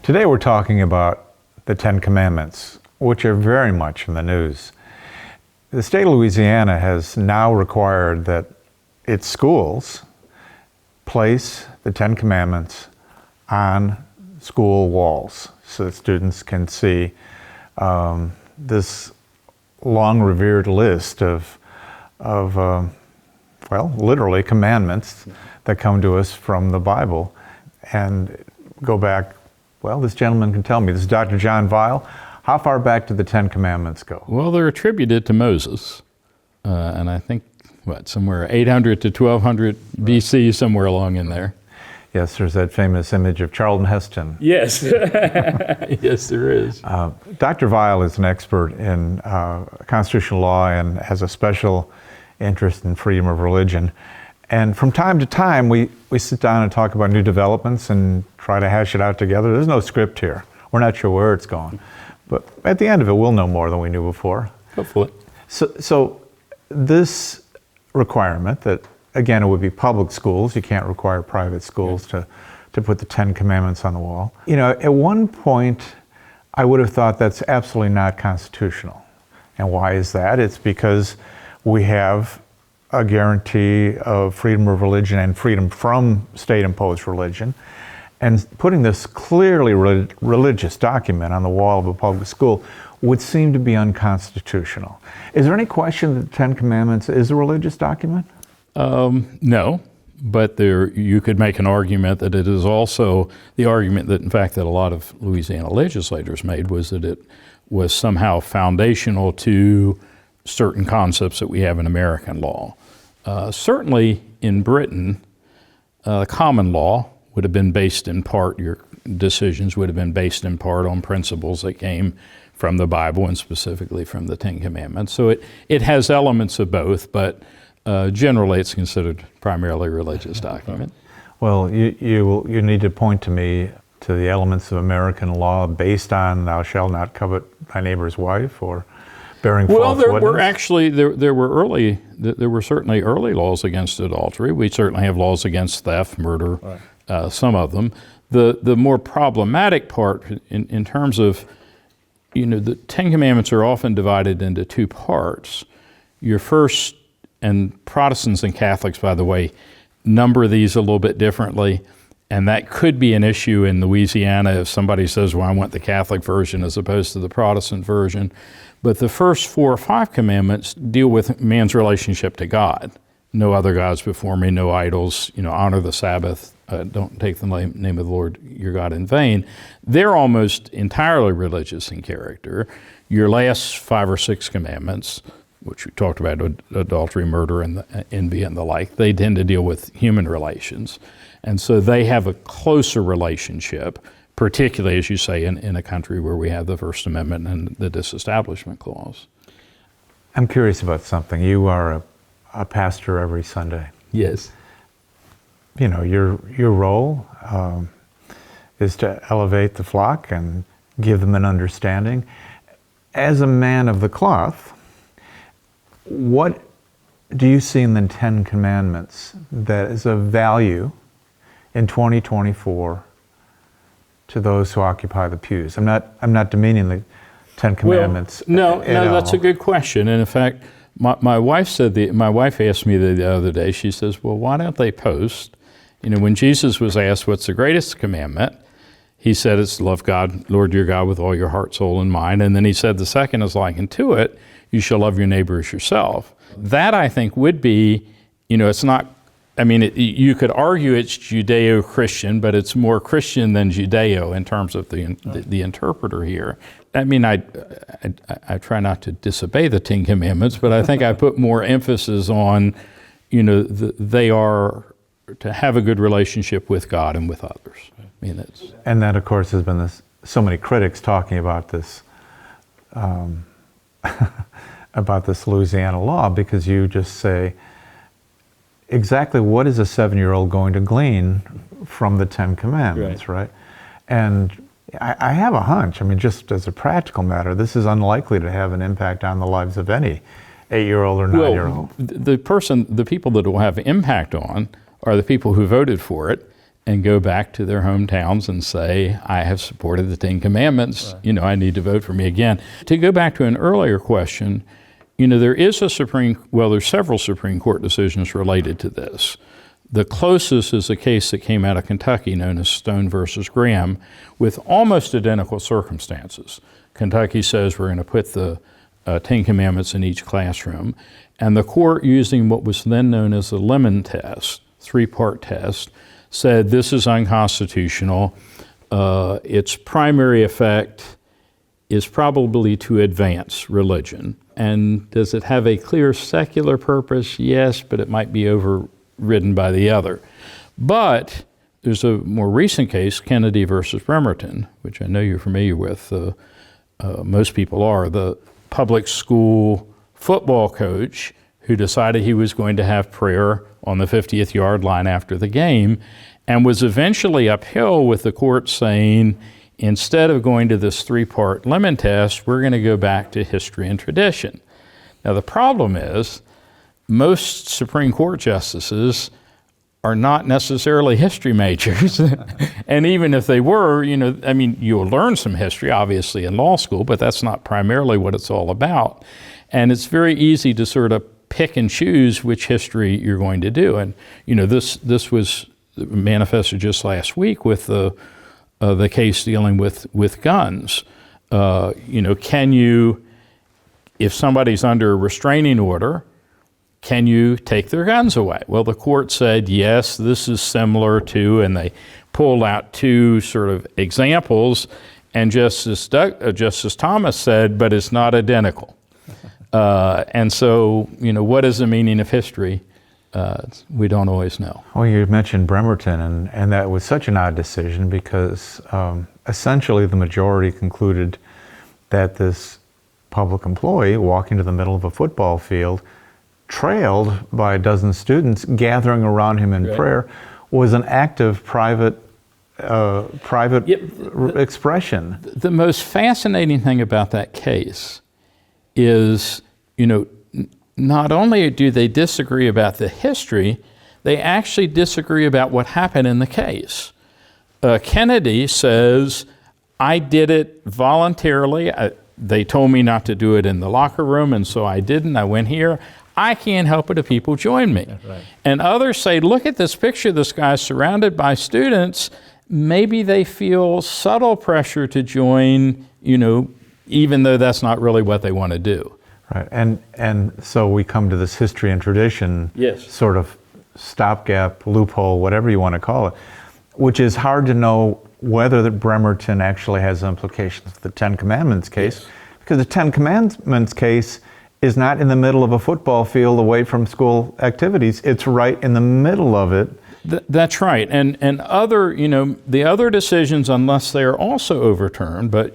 Today we're talking about the Ten Commandments, which are very much in the news. The state of Louisiana has now required that its schools place the Ten Commandments on school walls so that students can see this long revered list of literally commandments that come to us from the Bible and go back. Well, this gentleman can tell me. This is Dr. John Weil. How far back do the Ten Commandments go? Well, they're attributed to Moses, and I think, somewhere 800 to 1200 BC, somewhere along in there. Yes, there's that famous image of Charlton Heston. Yes, yes, there is. Dr. Weil is an expert in constitutional law and has a special interest in freedom of religion. And from time to time, we sit down and talk about new developments and try to hash it out together. There's no script here. We're not sure where it's going. But at the end of it, we'll know more than we knew before. Hopefully. So this requirement that, again, it would be public schools. You can't require private schools to put the Ten Commandments on the wall. You know, at one point, I would have thought that's absolutely not constitutional. And why is that? It's because we have a guarantee of freedom of religion and freedom from state-imposed religion. And putting this clearly religious document on the wall of a public school would seem to be unconstitutional. Is there any question that the Ten Commandments is a religious document? No, but you could make an argument that it is also the argument that, in fact, that a lot of Louisiana legislators made was that it was somehow foundational to certain concepts that we have in American law. Certainly in Britain, common law would have been based in part, your decisions would have been based in part on principles that came from the Bible and specifically from the Ten Commandments. So it has elements of both, but generally it's considered primarily a religious document. Well, you need to point to me to the elements of American law based on thou shalt not covet thy neighbor's wife or bearing false witness. Well, there were certainly early laws against adultery. We certainly have laws against theft, murder, right. Some of them. The more problematic part in terms of, the Ten Commandments are often divided into two parts. Your first, and Protestants and Catholics, by the way, number these a little bit differently. And that could be an issue in Louisiana if somebody says, well, I want the Catholic version as opposed to the Protestant version. But the first 4 or 5 commandments deal with man's relationship to God. No other gods before me, no idols, honor the Sabbath, don't take the name of the Lord your God in vain. They're almost entirely religious in character. Your last 5 or 6 commandments, which we talked about, adultery, murder, and envy and the like, they tend to deal with human relations. And so they have a closer relationship, particularly, as you say, in a country where we have the First Amendment and the Disestablishment Clause. I'm curious about something. You are a pastor every Sunday. Yes. Your role is to elevate the flock and give them an understanding. As a man of the cloth, what do you see in the Ten Commandments that is of value in 2024 to those who occupy the pews? I'm not demeaning the Ten Commandments. Well, no, that's a good question. And in fact, my wife asked me the other day. She says, "Well, why don't they post?" When Jesus was asked, "What's the greatest commandment?" He said, "It's to love God, Lord your God, with all your heart, soul, and mind." And then he said, "The second is likened to it: you shall love your neighbor as yourself." That I think would be, it's not. You could argue it's Judeo-Christian, but it's more Christian than Judeo in terms of the interpreter here. I try not to disobey the Ten Commandments, but I think I put more emphasis on, they are to have a good relationship with God and with others. And that, of course, has been so many critics talking about this, about this Louisiana law, because you just say, exactly what is a 7-year-old going to glean from the Ten Commandments, right? And I have a hunch, just as a practical matter, this is unlikely to have an impact on the lives of any 8-year-old or 9-year-old. Well, the people that it will have impact on are the people who voted for it and go back to their hometowns and say, I have supported the Ten Commandments, Right. I need to vote for me again. To go back to an earlier question, there's several Supreme Court decisions related to this. The closest is a case that came out of Kentucky known as Stone versus Graham with almost identical circumstances. Kentucky says we're going to put the Ten Commandments in each classroom, and the court, using what was then known as the Lemon test, 3-part test, said this is unconstitutional. Its primary effect is probably to advance religion. And does it have a clear secular purpose? Yes, but it might be overridden by the other. But there's a more recent case, Kennedy versus Bremerton, which I know you're familiar with. Most people are. The public school football coach who decided he was going to have prayer on the 50th yard line after the game, and was eventually uphill with the court saying, instead of going to this 3-part Lemon test, we're going to go back to history and tradition. Now, the problem is most Supreme Court justices are not necessarily history majors. And even if they were, you'll learn some history, obviously, in law school, but that's not primarily what it's all about. And it's very easy to sort of pick and choose which history you're going to do. And, this was manifested just last week with the case dealing with guns. Can you, if somebody's under a restraining order, can you take their guns away? Well, the court said, yes, this is similar to, and they pulled out 2 sort of examples, and Justice Thomas said, but it's not identical. And so, what is the meaning of history? We don't always know. Well, you mentioned Bremerton, and that was such an odd decision because essentially the majority concluded that this public employee walking to the middle of a football field, trailed by a dozen students gathering around him in prayer, was an act of private expression. The most fascinating thing about that case is, not only do they disagree about the history, they actually disagree about what happened in the case. Kennedy says, I did it voluntarily. They told me not to do it in the locker room, and so I didn't. I went here. I can't help it if people join me. Right. And others say, look at this picture. This guy's surrounded by students. Maybe they feel subtle pressure to join, even though that's not really what they want to do. Right, and so we come to this history and tradition sort of stopgap, loophole, whatever you want to call it, which is hard to know whether the Bremerton actually has implications for the Ten Commandments case, because the Ten Commandments case is not in the middle of a football field away from school activities. It's right in the middle of it. That's right, and other, the other decisions, unless they are also overturned, but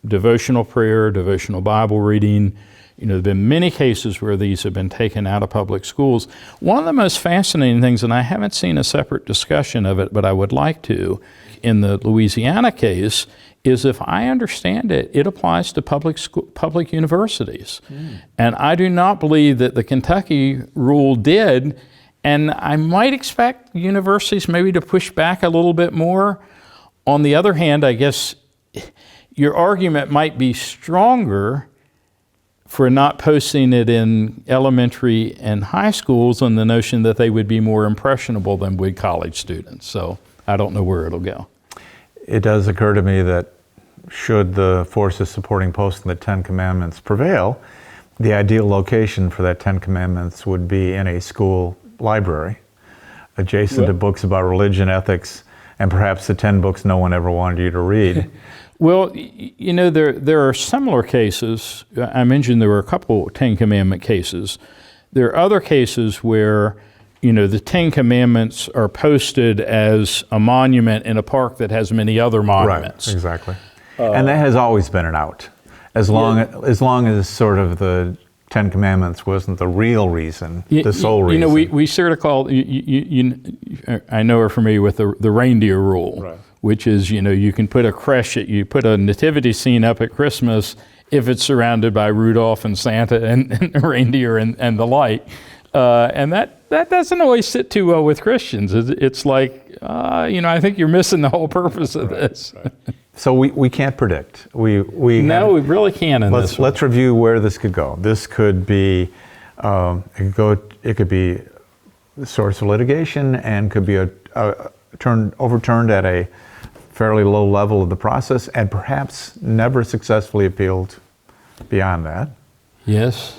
devotional prayer, devotional Bible reading, there have been many cases where these have been taken out of public schools. One of the most fascinating things, and I haven't seen a separate discussion of it, but I would like to, in the Louisiana case, is, if I understand it, it applies to public universities. And I do not believe that the Kentucky rule did, and I might expect universities maybe to push back a little bit more. On the other hand, I guess your argument might be stronger for not posting it in elementary and high schools on the notion that they would be more impressionable than would college students. So I don't know where it'll go. It does occur to me that should the forces supporting posting the Ten Commandments prevail, the ideal location for that Ten Commandments would be in a school library, adjacent to books about religion, ethics, and perhaps the 10 books no one ever wanted you to read. Well, there are similar cases. I mentioned there were a couple Ten Commandment cases. There are other cases where, the Ten Commandments are posted as a monument in a park that has many other monuments. Right, exactly. And that has always been an out. As long as sort of the Ten Commandments wasn't the real reason, the sole reason. We sort of call, I know we're familiar with the reindeer rule. Right. Which is, you can put you put a nativity scene up at Christmas if it's surrounded by Rudolph and Santa and reindeer and the like. And that doesn't always sit too well with Christians. It's like, I think you're missing the whole purpose of this. Right. So we can't predict. We really can't in this one. Let's review where this could go. This could be, it could be the source of litigation and could be overturned at a fairly low level of the process and perhaps never successfully appealed beyond that. Yes.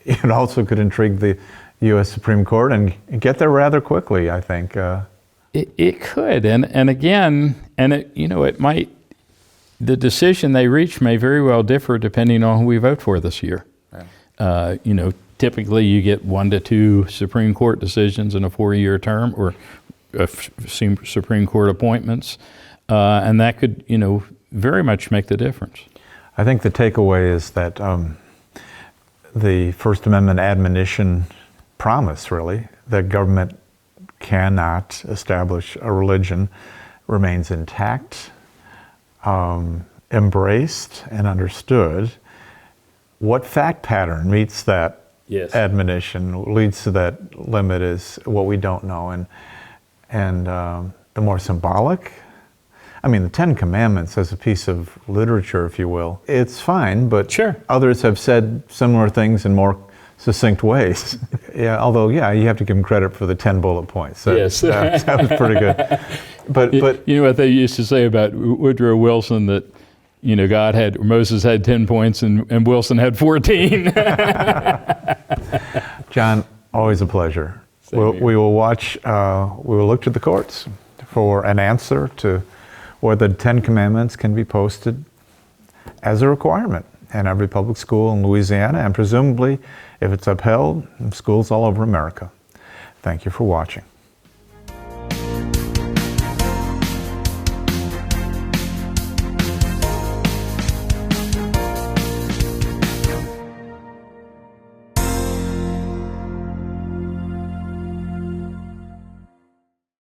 It also could intrigue the U.S. Supreme Court and get there rather quickly, I think. It could, and again, it might. The decision they reach may very well differ depending on who we vote for this year. Yeah. Typically you get 1 to 2 Supreme Court decisions in a 4-year term, or Supreme Court appointments, and that could, very much make the difference. I think the takeaway is that the First Amendment admonition promise, really, that government cannot establish a religion remains intact, embraced, and understood. What fact pattern meets that admonition, leads to that limit, is what we don't know. And the more symbolic, the Ten Commandments as a piece of literature, if you will, it's fine, but sure, others have said similar things in more succinct ways. Although you have to give them credit for the 10 bullet points. That was pretty good. But you know what they used to say about Woodrow Wilson, that Moses had 10 points and Wilson had 14. John, always a pleasure. We will look to the courts for an answer to whether the 10 Commandments can be posted as a requirement in every public school in Louisiana, and presumably, if it's upheld, in schools all over America. Thank you for watching.